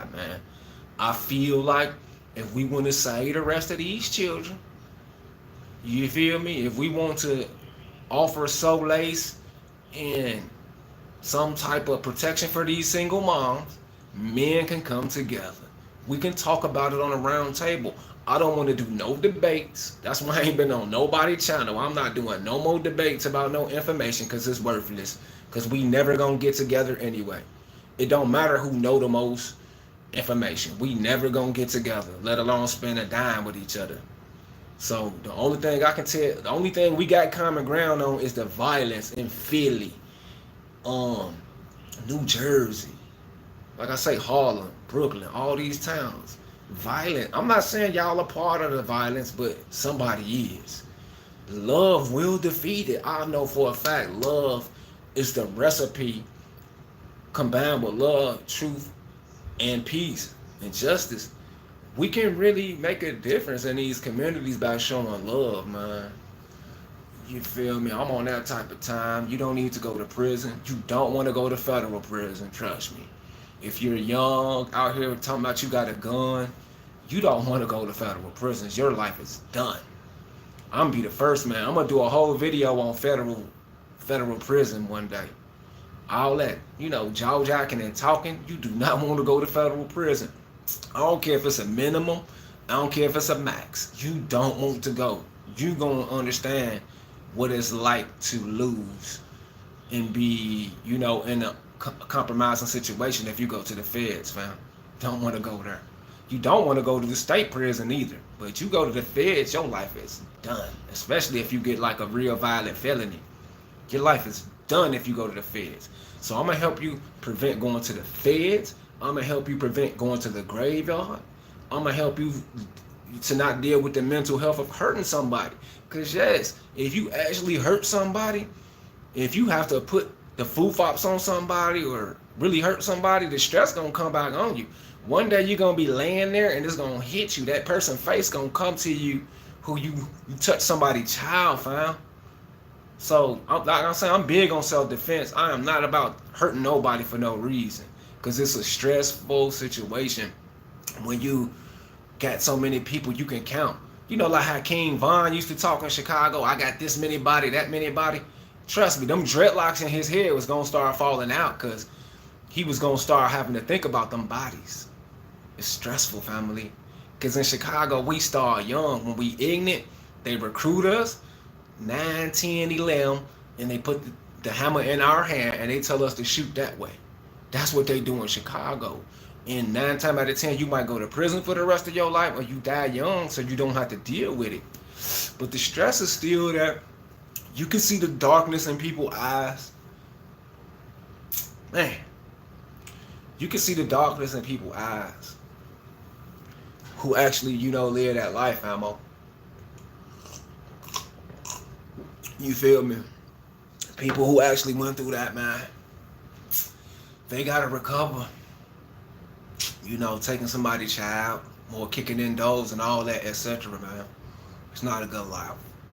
God, man. I feel like if we want to save the rest of these children, you feel me? If we want to offer solace and some type of protection for these single moms, men can come together. We can talk about it on a round table. I don't want to do no debates. That's why I ain't been on nobody's channel. I'm not doing no more debates about no information because it's worthless. Because we never gonna get together anyway. It don't matter who know the most information. We never gonna get together, let alone spend a dime with each other. So the only thing I can tell, the only thing we got common ground on is the violence in Philly, New Jersey, like I say, Harlem, Brooklyn, all these towns. Violent. I'm not saying y'all are part of the violence, but somebody is. Love will defeat it. I know for a fact love is the recipe combined with love, truth, and peace and justice. We can really make a difference in these communities by showing love, man. You feel me? I'm on that type of time. You don't need to go to prison. You don't want to go to federal prison, trust me. If you're young, out here talking about you got a gun, you don't want to go to federal prisons. Your life is done. I'm gonna be the first man. I'm gonna do a whole video on federal prison one day. All that, jaw jacking and talking, you do not want to go to federal prison. I don't care if it's a minimum. I don't care if it's a max. You don't want to go. You gonna understand what it's like to lose and be, in a compromising situation if you go to the feds, fam. Don't want to go there. You don't want to go to the state prison either. But you go to the feds, your life is done. Especially if you get like a real violent felony. Your life is done if you go to the feds. So I'm going to help you prevent going to the feds. I'm going to help you prevent going to the graveyard. I'm going to help you to not deal with the mental health of hurting somebody. Because yes, if you actually hurt somebody, if you have to put the foo-fops on somebody or really hurt somebody, the stress going to come back on you. One day you're going to be laying there and it's going to hit you. That person's face going to come to you who you touch somebody's child, fam. So, like I'm saying, I'm big on self-defense. I am not about hurting nobody for no reason. Because it's a stressful situation when you got so many people you can count. Like how King Von used to talk in Chicago, I got this many body, that many body. Trust me, them dreadlocks in his head was going to start falling out because he was going to start having to think about them bodies. It's stressful, family. Because in Chicago, we start young. When we ignorant, they recruit us, 9, 10, 11, and they put the hammer in our hand and they tell us to shoot that way. That's what they do in Chicago. And 9 times out of 10, you might go to prison for the rest of your life or you die young so you don't have to deal with it. But the stress is still there. You can see the darkness in people's eyes. Man, you can see the darkness in people's eyes who actually, live that life, ammo. You feel me? People who actually went through that, man. They gotta recover. Taking somebody's child or kicking in doors and all that, etc., man. It's not a good life.